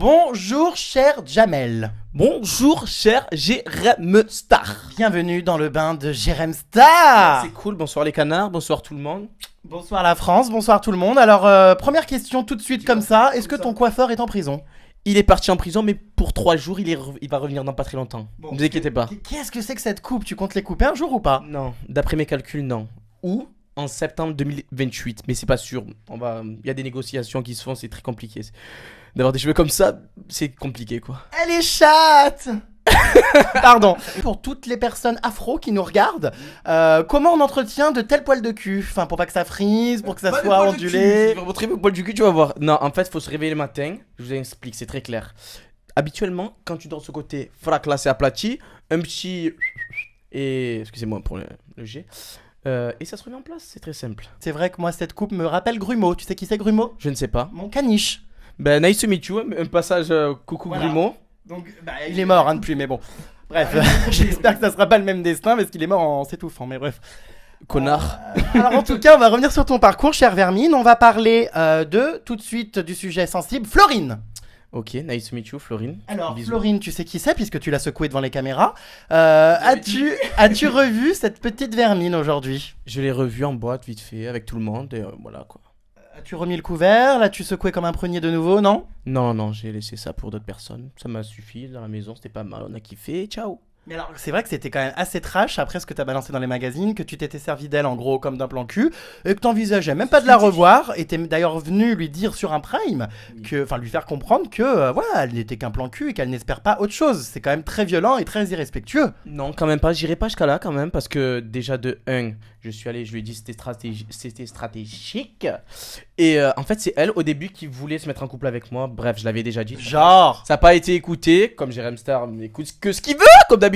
Bonjour cher Jamel. Bonjour cher Jérém Star. Bienvenue dans le bain de Jérém Star. C'est cool, bonsoir les canards, bonsoir tout le monde. Bonsoir la France, bonsoir tout le monde. Alors première question tout de suite comme ça, est-ce que ton coiffeur est en prison? Il est parti en prison mais pour 3 jours, il va revenir dans pas très longtemps. Bon, Ne vous inquiétez pas. Qu'est-ce que c'est que cette coupe? Tu comptes les couper un jour ou pas? Non, d'après mes calculs, non. Ou en septembre 2028, mais c'est pas sûr. Il y a des négociations qui se font, c'est très compliqué. D'avoir des cheveux comme ça, c'est compliqué quoi. Elle est chatte. Pardon. Pour toutes les personnes afro qui nous regardent, comment on entretient de tels poils de cul? Enfin, pour pas que ça frise, pour que ça soit ondulé. Je vais montrer mes poils du cul, tu vas voir. Non, en fait, faut se réveiller le matin. Je vous explique, c'est très clair. Habituellement, quand tu dors de ce côté, fraclassé aplati, un petit et excusez-moi pour le G. Et ça se remet en place, c'est très simple. C'est vrai que moi, cette coupe me rappelle Grumeau. Tu sais qui c'est Grumeau? Je ne sais pas. Mon caniche. Ben, nice to meet you, un passage coucou Voilà. Grimaud. Donc, il est mort depuis, mais bon. Bref, j'espère que ça sera pas le même destin parce qu'il est mort en s'étouffant, mais bref. Connard. Alors en tout cas, on va revenir sur ton parcours, chère Vermine. On va parler tout de suite du sujet sensible, Florine. Ok, nice to meet you, Florine. Alors, Bisous. Florine, tu sais qui c'est puisque tu l'as secouée devant les caméras. As-tu revu cette petite Vermine aujourd'hui? Je l'ai revu en boîte vite fait avec tout le monde et voilà quoi. As-tu remis le couvert? L'as-tu secoué comme un prunier de nouveau, non? Non, j'ai laissé ça pour d'autres personnes. Ça m'a suffi dans la maison, c'était pas mal, on a kiffé, ciao. Mais alors, c'est vrai que c'était quand même assez trash après ce que t'as balancé dans les magazines, que tu t'étais servi d'elle en gros comme d'un plan cul, et que t'envisageais même pas de la revoir, et t'es d'ailleurs venu lui dire sur un prime, lui faire comprendre que voilà, elle n'était qu'un plan cul et qu'elle n'espère pas autre chose. C'est quand même très violent et très irrespectueux. Non, quand même pas, j'irai pas jusqu'à là quand même, parce que déjà de 1, je suis allé, je lui ai dit c'était stratégique. Et en fait, c'est elle au début qui voulait se mettre en couple avec moi. Bref, je l'avais déjà dit. Genre, Ça n'a pas été écouté, comme Jérém Star m'écoute que ce qu'il veut, comme d'habitude.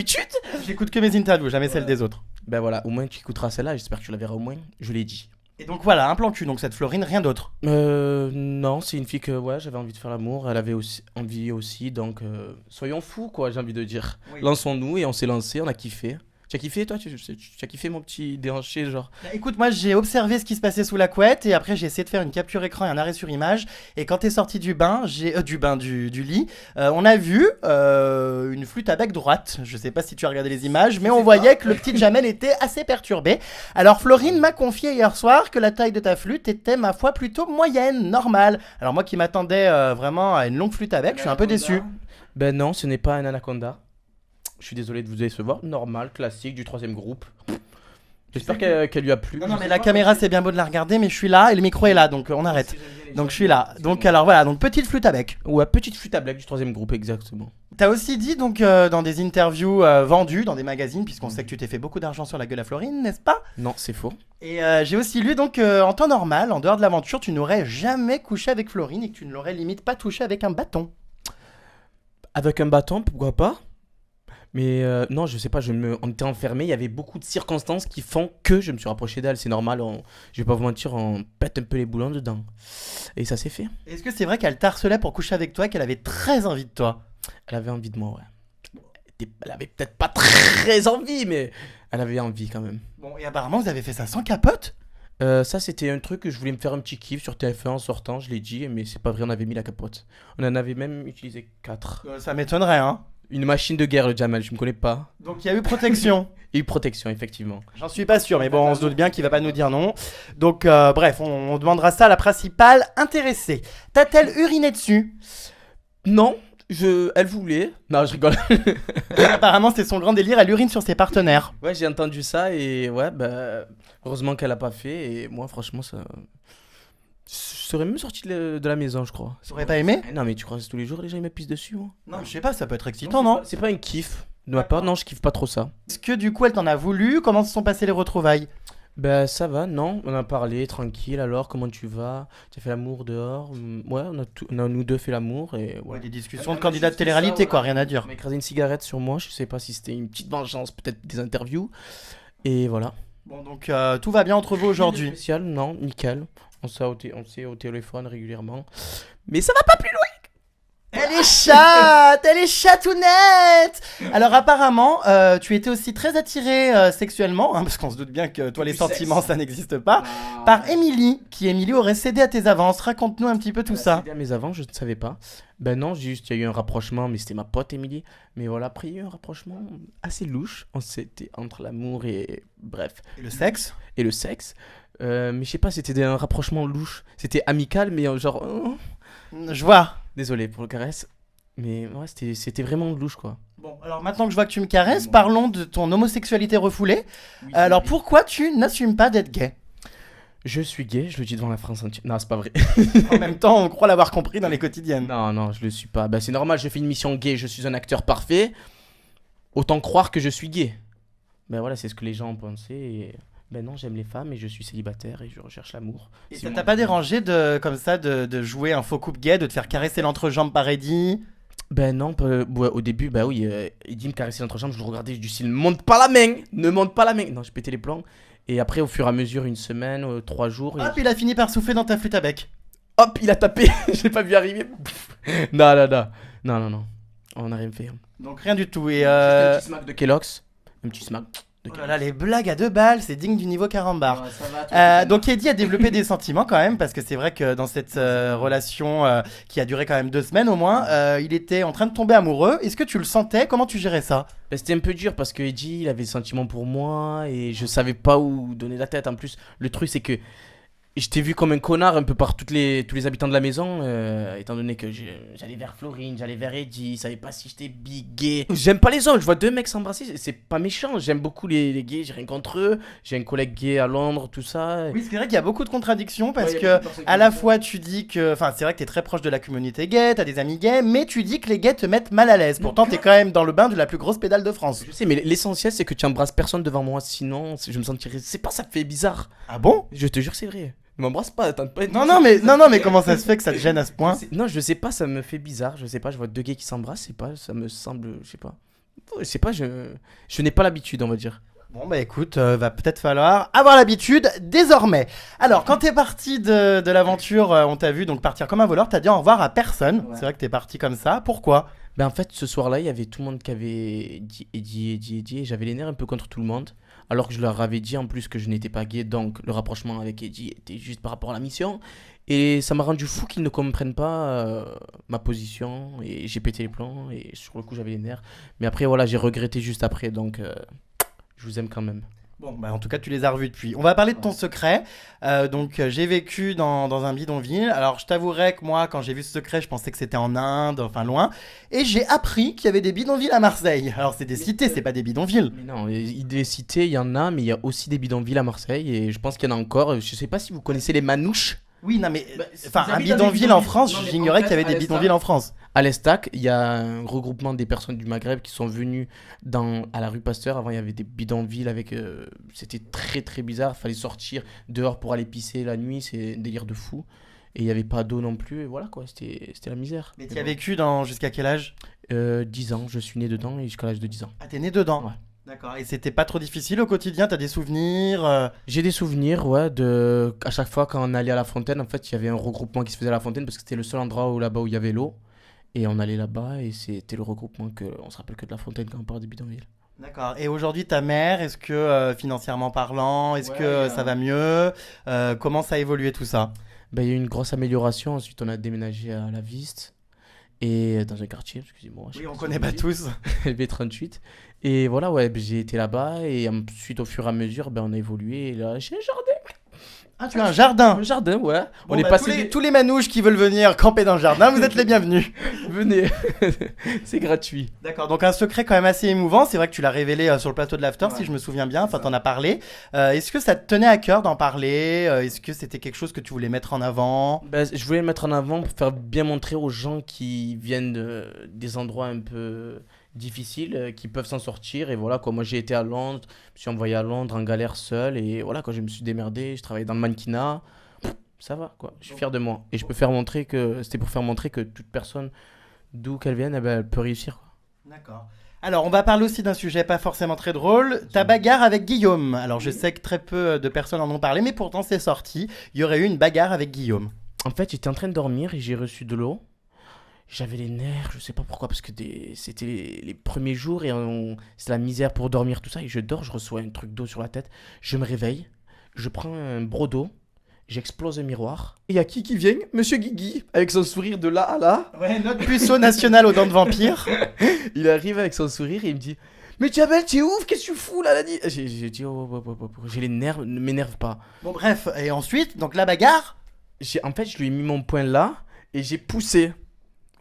j'écoute que mes interviews, jamais celles des autres. Ben voilà, au moins tu écouteras celle-là, j'espère que tu la verras au moins, je l'ai dit. Et donc voilà, un plan cul, donc cette Florine, rien d'autre. Non, c'est une fille que ouais, j'avais envie de faire l'amour, elle avait aussi envie aussi, donc soyons fous quoi, j'ai envie de dire. Oui. Lançons-nous et on s'est lancé, on a kiffé. Tu as kiffé toi, tu as kiffé mon petit déhanché genre. Bah, écoute, moi j'ai observé ce qui se passait sous la couette et après j'ai essayé de faire une capture écran et un arrêt sur image. Et quand t'es sorti du bain, du lit, on a vu une flûte à bec droite. Je sais pas si tu as regardé les images, mais on voyait que le petit Jamel était assez perturbé. Alors Florine m'a confié hier soir que la taille de ta flûte était ma foi plutôt moyenne, normale. Alors moi qui m'attendais vraiment à une longue flûte à bec, je suis un peu déçu. Ben non, ce n'est pas un anaconda. Je suis désolé de vous décevoir. Normal, classique, du 3ème groupe. J'espère qu'elle lui a plu. Non mais la caméra c'est bien beau de la regarder, mais je suis là et le micro est là, donc on arrête. Donc je suis là. Donc alors voilà, donc petite flûte à bec. Ouais, petite flûte à bec du 3ème groupe, exactement. T'as aussi dit donc dans des interviews vendues dans des magazines, puisqu'on sait que tu t'es fait beaucoup d'argent sur la gueule à Florine, n'est-ce pas? Non, c'est faux. Et j'ai aussi lu donc en temps normal, en dehors de l'aventure, tu n'aurais jamais couché avec Florine et que tu ne l'aurais limite pas touché avec un bâton. Avec un bâton, pourquoi pas? Mais non, je sais pas, on était enfermés, il y avait beaucoup de circonstances qui font que je me suis rapproché d'elle, c'est normal, je vais pas vous mentir, on pète un peu les boulons dedans. Et ça s'est fait. Est-ce que c'est vrai qu'elle t'harcelait pour coucher avec toi, qu'elle avait très envie de toi? Elle avait envie de moi, ouais. Elle avait peut-être pas très envie, mais elle avait envie quand même. Bon, et apparemment vous avez fait ça sans capote? Ça, c'était un truc que je voulais me faire un petit kiff sur TF1 en sortant, je l'ai dit, mais c'est pas vrai, on avait mis la capote. On en avait même utilisé 4. Ça m'étonnerait, hein. Une machine de guerre, le Jamal, je me connais pas. Donc il y a eu protection. Il y a eu protection, effectivement. J'en suis pas sûr, mais bon, on se doute bien qu'il va pas nous dire non. Donc bref, on demandera ça à la principale intéressée. T'a-t-elle uriné dessus? Non, elle voulait. Non, je rigole. Apparemment c'est son grand délire, elle urine sur ses partenaires. Ouais, j'ai entendu ça et ouais, bah, heureusement qu'elle a pas fait. Et moi, franchement, ça. Je serais même sorti de la maison, je crois. Tu aurais pas aimé? Non, mais tu croises tous les jours, les gens ils me pissent dessus, moi. Non, je sais pas, ça peut être excitant, non? C'est pas un kiff. De ma part, non, je kiffe pas trop ça. Est-ce que du coup elle t'en a voulu? Comment se sont passées les retrouvailles? Bah, ça va, non. On a parlé, tranquille. Alors, comment tu vas? Tu as fait l'amour dehors? Ouais, on a nous deux fait l'amour et Ouais, ouais. des discussions de candidats de télé-réalité, quoi, rien à dire. On m'a écrasé une cigarette sur moi, je sais pas si c'était une petite vengeance, peut-être des interviews. Et voilà. Bon, donc tout va bien entre vous aujourd'hui. Spécial, non, nickel. On s'est au téléphone régulièrement. Mais ça va pas plus loin. Elle est chatte, elle est chatounette. Alors apparemment, tu étais aussi très attiré sexuellement, hein, parce qu'on se doute bien que toi les sentiments ça n'existe pas, par Émilie, qui Émilie aurait cédé à tes avances. Raconte-nous un petit peu tout ça. Cédé à mes avances, je ne savais pas. Ben non, juste il y a eu un rapprochement, mais c'était ma pote Émilie. Mais voilà, après il y a eu un rapprochement assez louche. C'était entre l'amour et bref. Et le sexe? Et le sexe. Mais je sais pas, c'était un rapprochement louche. C'était amical, mais genre. Je vois. Désolé pour le caresse. Mais ouais, c'était vraiment louche quoi. Bon, alors maintenant que je vois que tu me caresses, parlons de ton homosexualité refoulée. Alors pourquoi tu n'assumes pas d'être gay? Je suis gay, je le dis devant la France entière. Non, c'est pas vrai. En même temps, on croit l'avoir compris dans les quotidiennes. Non, je le suis pas. Bah, c'est normal, je fais une mission gay, je suis un acteur parfait. Autant croire que je suis gay. Ben voilà, c'est ce que les gens ont pensé. Et... Ben non, j'aime les femmes et je suis célibataire et je recherche l'amour. Et C'est ça mon- t'a pas dérangé comme ça de jouer un faux couple gay, de te faire caresser l'entrejambe par Eddie? Ben non, ouais, au début, bah oui, il dit me caresser l'entrejambe, je le regardais du style, monte pas la main, ne monte pas la main. Non, je pétais les plombs. Et après, au fur et à mesure, une semaine, 3 jours. Hop, il a fini par souffler dans ta flûte à bec. Hop, il a tapé, j'ai pas vu arriver. Non, on n'a rien fait. Donc rien du tout. Et Juste un petit smack de Kellogg's. Un petit smack de oh là là, les blagues à 2 balles, c'est digne du niveau carambar. Ouais, ça va, toi, Donc Eddie a développé des sentiments quand même, parce que c'est vrai que dans cette relation qui a duré quand même 2 semaines au moins, il était en train de tomber amoureux. Est-ce que tu le sentais? Comment tu gérais ça? bah, c'était un peu dur parce que Eddie, il avait des sentiments pour moi et je savais pas où donner la tête. En plus, le truc, c'est que je t'ai vu comme un connard un peu par tous les habitants de la maison, étant donné que j'allais vers Florine, j'allais vers Eddie, je savais pas si j'étais bigué. J'aime pas les hommes, je vois 2 mecs s'embrasser, c'est pas méchant. J'aime beaucoup les gays, j'ai rien contre eux. J'ai un collègue gay à Londres, tout ça. Oui, c'est vrai qu'il y a beaucoup de contradictions parce Ouais, il y a que beaucoup de personnes qui à la disent ça. fois tu dis que, enfin c'est vrai que t'es très proche de la communauté gay, t'as des amis gays, mais tu dis que les gays te mettent mal à l'aise. Pourtant t'es quand même dans le bain de la plus grosse pédale de France. Je sais, mais l'essentiel, c'est que tu embrasses personne devant moi, sinon je me sentirais. C'est pas ça me fait bizarre. Ah bon? Je te jure, c'est vrai. Ne m'embrasse pas, attends pas. Non mais comment ça se fait que ça te gêne à ce point? Non, je sais pas, ça me fait bizarre. Je sais pas, je vois 2 gays qui s'embrassent, c'est pas, ça me semble, je sais pas. Je sais pas, je n'ai pas l'habitude, on va dire. Bon bah écoute, va peut-être falloir avoir l'habitude désormais. Alors quand t'es parti de l'aventure, on t'a vu donc partir comme un voleur, t'as dit au revoir à personne. Ouais. C'est vrai que t'es parti comme ça. Pourquoi? Ben en fait, ce soir-là, il y avait tout le monde qui avait dit Eddie, et j'avais les nerfs un peu contre tout le monde. Alors que je leur avais dit en plus que je n'étais pas gay, donc le rapprochement avec Eddie était juste par rapport à la mission. Et ça m'a rendu fou qu'ils ne comprennent pas ma position, et j'ai pété les plombs, et sur le coup, j'avais les nerfs. Mais après, voilà, j'ai regretté juste après, donc je vous aime quand même. Bon, bah en tout cas, tu les as revus depuis. On va parler de ton secret. J'ai vécu dans un bidonville. Alors, je t'avouerai que moi, quand j'ai vu ce secret, je pensais que c'était en Inde, enfin loin. Et j'ai appris qu'il y avait des bidonvilles à Marseille. Alors, c'est des cités, c'est pas des bidonvilles. Mais non, des cités, il y en a, mais il y a aussi des bidonvilles à Marseille, et je pense qu'il y en a encore. Je sais pas si vous connaissez les manouches. Oui, non, mais Bah, enfin, vous un habitez dans des bidonville en bidonvilles. France, Non, mais j'ignorais en qu'il y avait fait, des à bidonvilles en France. À l'Estac, il y a un regroupement des personnes du Maghreb qui sont venues à la rue Pasteur. Avant, il y avait des bidonvilles avec. C'était très très bizarre. Il fallait sortir dehors pour aller pisser la nuit. C'est un délire de fou. Et il n'y avait pas d'eau non plus. Et voilà quoi, c'était la misère. Mais tu as vécu jusqu'à quel âge? 10 ans, je suis né dedans et jusqu'à l'âge de 10 ans. Ah, t'es né dedans? Ouais. D'accord. Et c'était pas trop difficile au quotidien? T'as des souvenirs J'ai des souvenirs, ouais, à chaque fois quand on allait à la fontaine, en fait, il y avait un regroupement qui se faisait à la fontaine parce que c'était le seul endroit là-bas où il y avait l'eau. Et on allait là-bas et c'était le regroupement on se rappelle que de la fontaine quand on parle des bidonvilles. D'accord. Et aujourd'hui, ta mère, est-ce que financièrement parlant, est-ce Ouais, que ça va mieux? Comment ça a évolué tout ça? Ben, il y a eu une grosse amélioration. Ensuite, on a déménagé à La Viste et dans un quartier, excusez-moi. Oui, on connaît pas tous. LB38. Et voilà, ouais, ben, j'ai été là-bas et ensuite, au fur et à mesure, ben, on a évolué. Et là, j'ai un jardin. Ah, tu as un jardin? Un jardin, ouais. Bon, On est bah, passé. tous les manouches qui veulent venir camper dans le jardin, vous êtes les bienvenus. Venez, c'est gratuit. D'accord, donc un secret quand même assez émouvant. C'est vrai que tu l'as révélé sur le plateau de l'After, Ouais, si je me souviens bien. Enfin, ça. t'en as parlé. Est-ce que ça te tenait à cœur d'en parler? Est-ce que c'était quelque chose que tu voulais mettre en avant? Ben, je voulais le mettre en avant pour faire bien montrer aux gens qui viennent des endroits un peu difficiles, qui peuvent s'en sortir. Et voilà, quoi. Moi, j'ai été à Londres, je me suis envoyé à Londres en galère seul. Et voilà, quoi, je me suis démerdé, je travaillais dans le mannequinat. Ça va, quoi. Je suis fier de moi. Et je peux faire montrer que c'était pour faire montrer que toute personne, d'où qu'elle vienne, eh ben, elle peut réussir, quoi. D'accord. Alors, on va parler aussi d'un sujet pas forcément très drôle, ta bagarre avec Guillaume. Alors, je sais que très peu de personnes en ont parlé, mais pourtant c'est sorti. Il y aurait eu une bagarre avec Guillaume. En fait, j'étais en train de dormir et j'ai reçu de l'eau. J'avais les nerfs, je sais pas pourquoi, parce que c'était les premiers jours et c'est la misère pour dormir, tout ça. Et je dors, je reçois un truc d'eau sur la tête. Je me réveille, je prends un broc d'eau, j'explose un miroir. Et il y a qui vient? Monsieur Guigui, avec son sourire de là à là. Ouais, notre puceau national aux dents de vampire. Il arrive avec son sourire et il me dit: Mais Jamel, t'es ouf, qu'est-ce que tu fous là, J'ai dit: j'ai les nerfs, ne m'énerve pas. Bon, bref, et ensuite, donc la bagarre. En fait, je lui ai mis mon poing là et j'ai poussé.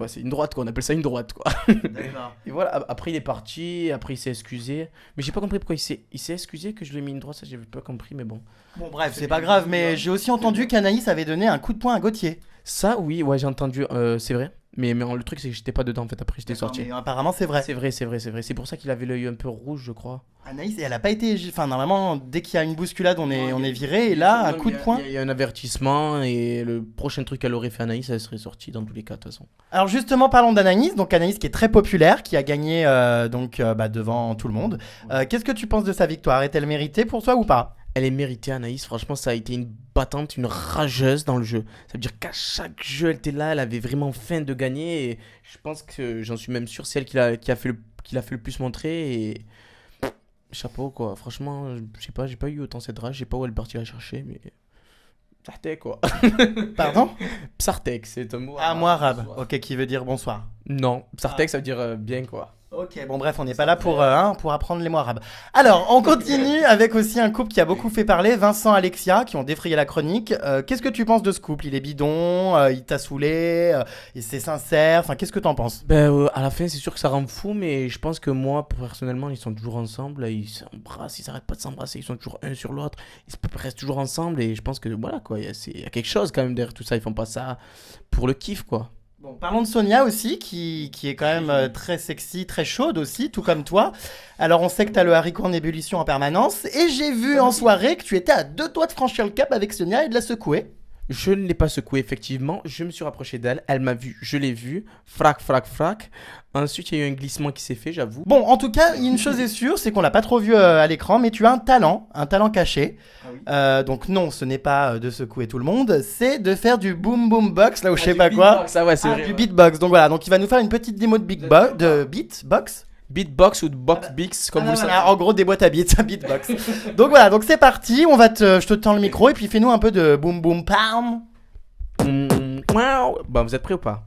Ouais, c'est une droite, quoi. On appelle ça une droite, quoi. D'accord. Et voilà, après il est parti, après il s'est excusé. Mais j'ai pas compris pourquoi il s'est excusé que je lui ai mis une droite, ça j'ai pas compris, mais bon. Bon, bref, c'est pas grave, mais j'ai aussi entendu qu'Anaïs avait donné un coup de poing à Gauthier. Ça, oui, ouais, j'ai entendu, c'est vrai. Mais le truc, c'est que j'étais pas dedans, en fait, après j'étais sorti. Mais apparemment, c'est vrai. C'est vrai, c'est vrai, c'est vrai. C'est pour ça qu'il avait l'œil un peu rouge, je crois. Anaïs, elle a pas été. Enfin, normalement, dès qu'il y a une bousculade, on est viré. Et là, un coup de poing. Il y a un avertissement et le prochain truc qu'elle aurait fait Anaïs, elle serait sortie dans tous les cas, de toute façon. Alors, justement, parlons d'Anaïs. Donc, Anaïs qui est très populaire, qui a gagné devant tout le monde. Qu'est-ce que tu penses de sa victoire? Est-elle méritée pour toi ou pas? Elle est méritée, Anaïs. Franchement, ça a été une battante, une rageuse dans le jeu. Ça veut dire qu'à chaque jeu, elle était là, elle avait vraiment faim de gagner. Et je pense que j'en suis même sûr, c'est elle qui a fait le plus montrer. Et chapeau, quoi. Franchement, je sais pas, j'ai pas eu autant cette rage. Je sais pas où elle est partie la chercher, mais. Psartek, quoi. Pardon? Psartek, c'est un mot. Ah, mot arabe. Ok, qui veut dire bonsoir. Non, Psartek, ça veut dire bien, quoi. Ok, bon bref, on n'est pas là pour apprendre les mots arabes. Alors, on continue avec aussi un couple qui a beaucoup fait parler, Vincent et Alexia, qui ont défrayé la chronique. Qu'est-ce que tu penses de ce couple? Il est bidon, il t'a saoulé, c'est sincère, enfin qu'est-ce que t'en penses? À la fin, c'est sûr que ça rend fou, mais je pense que moi, personnellement, ils sont toujours ensemble, ils s'embrassent, ils s'arrêtent pas de s'embrasser, ils sont toujours un sur l'autre, ils restent toujours ensemble, et je pense que voilà, quoi, il y a quelque chose quand même derrière tout ça, ils font pas ça pour le kiff, quoi. Bon, parlons de Sonia aussi, qui est quand même très sexy, très chaude aussi, tout comme toi. Alors on sait que t'as le haricot en ébullition en permanence, et j'ai vu en soirée que tu étais à 2 doigts de franchir le cap avec Sonia et de la secouer. Je ne l'ai pas secouée, effectivement. Je me suis rapproché d'elle. Elle m'a vu, je l'ai vue. Frac, frac, frac. Ensuite, il y a eu un glissement qui s'est fait, j'avoue. Bon, en tout cas, une chose est sûre, c'est qu'on l'a pas trop vu à l'écran, mais tu as un talent caché. Ah oui. Donc non, ce n'est pas de secouer tout le monde, c'est de faire du boom boom box, là où je sais pas quoi. Ça, ouais, c'est vrai. Du beatbox. Donc voilà, donc il va nous faire une petite démo de beatbox. Beatbox ou de box bix, comme vous le savez. En gros, des boîtes à beats, un beatbox. Donc voilà, donc c'est parti. Je te tends le micro et puis fais-nous un peu de boom boom pam. Bon, vous êtes prêts ou pas?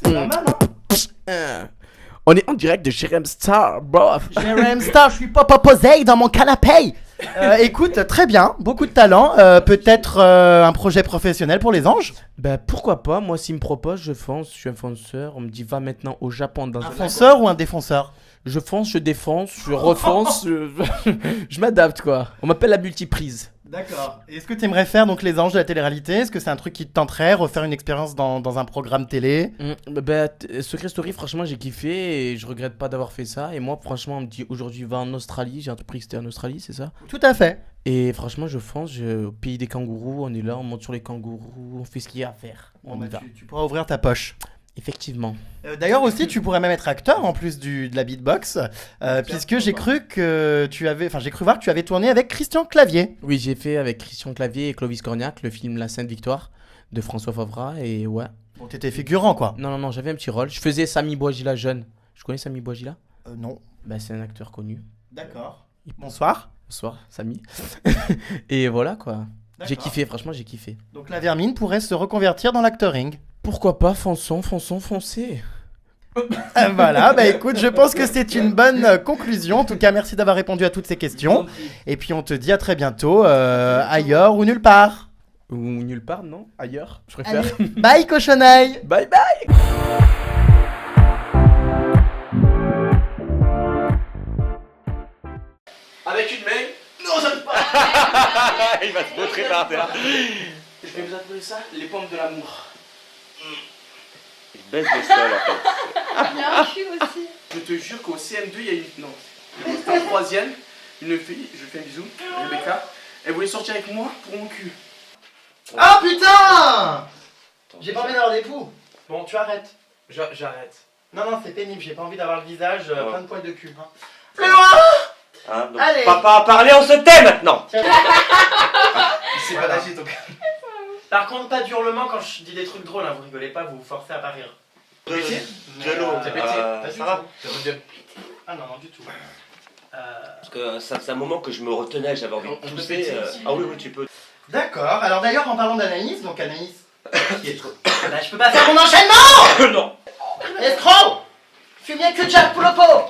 Pas mal, hein? On est en direct de Jérém Star, bro. Jérém Star, je suis pas posé dans mon canapé. Écoute, très bien, beaucoup de talent. Peut-être un projet professionnel pour les anges? Ben pourquoi pas, moi s'ils me proposent, je fonce, je suis un fonceur. On me dit va maintenant au Japon dans Un fonceur ou un défonceur? Je fonce, je défonce, je refonce, je m'adapte quoi. On m'appelle la multiprise. D'accord. Et est-ce que tu aimerais faire donc les anges de la télé-réalité? Est-ce que c'est un truc qui te tenterait, refaire une expérience dans un programme télé? Secret Story, franchement, j'ai kiffé et je regrette pas d'avoir fait ça. Et moi, franchement, on me dit aujourd'hui va en Australie. J'ai appris que c'était en Australie, c'est ça? Tout à fait. Et franchement, je fonce au pays des kangourous. On est là, on monte sur les kangourous, on fait ce qu'il y a à faire. On y va. Tu pourras ouvrir ta poche. Effectivement. D'ailleurs aussi, tu pourrais même être acteur en plus de la beatbox, puisque j'ai cru voir que tu avais tourné avec Christian Clavier. Oui, j'ai fait avec Christian Clavier et Clovis Cornillac le film La Sainte Victoire de François Favre et ouais. Bon, t'étais figurant quoi. Non, j'avais un petit rôle. Je faisais Samy Bouagila jeune. Je connais Samy Bouagila? Non. Bah, c'est un acteur connu. D'accord. Bonsoir. Bonsoir, Samy. Et voilà quoi. D'accord. J'ai kiffé, franchement, j'ai kiffé. Donc la vermine pourrait se reconvertir dans l'acteuring. Pourquoi pas, foncez. Voilà, bah écoute, je pense que c'est une bonne conclusion. En tout cas, merci d'avoir répondu à toutes ces questions. Et puis on te dit à très bientôt, ailleurs ou nulle part. Ou nulle part, non? Ailleurs, je préfère. Allez, bye cochonaille. Bye bye. Avec une main? Non, j'aime pas. Il va te montrer par terre. Je vais vous appeler ça les pommes de l'amour. Il baisse le sol en fait. Il y a un cul aussi. Je te jure qu'au CM2, il y a une. Non, c'était en troisième. Une fille, je lui fais un bisou, Rebecca. Elle voulait sortir avec moi pour mon cul. Ah putain! J'ai pas envie d'avoir des poux. Bon, tu arrêtes. J'arrête. Non, c'est pénible, j'ai pas envie d'avoir le visage plein de poils de cul. Hein. Plus Ouais. loin. Hein, donc, Allez. papa a parlé, on se tait maintenant. Il sait pas nager, donc. Par contre, pas d'hurlement quand je dis des trucs drôles, hein. Vous rigolez pas, vous vous forcez à pas rire. De l'eau. T'es pété. Pas du Ça va tout. Ah non, du tout. Parce que ça faisait un moment que je me retenais, j'avais envie de On peut tousser. péter Ah oui, tu peux. D'accord, alors d'ailleurs, en parlant d'Anaïs, donc Anaïs. Qui est trop. Bah, je peux pas faire mon enchaînement. Non. Escroc. Fumier que Jack pour le pot.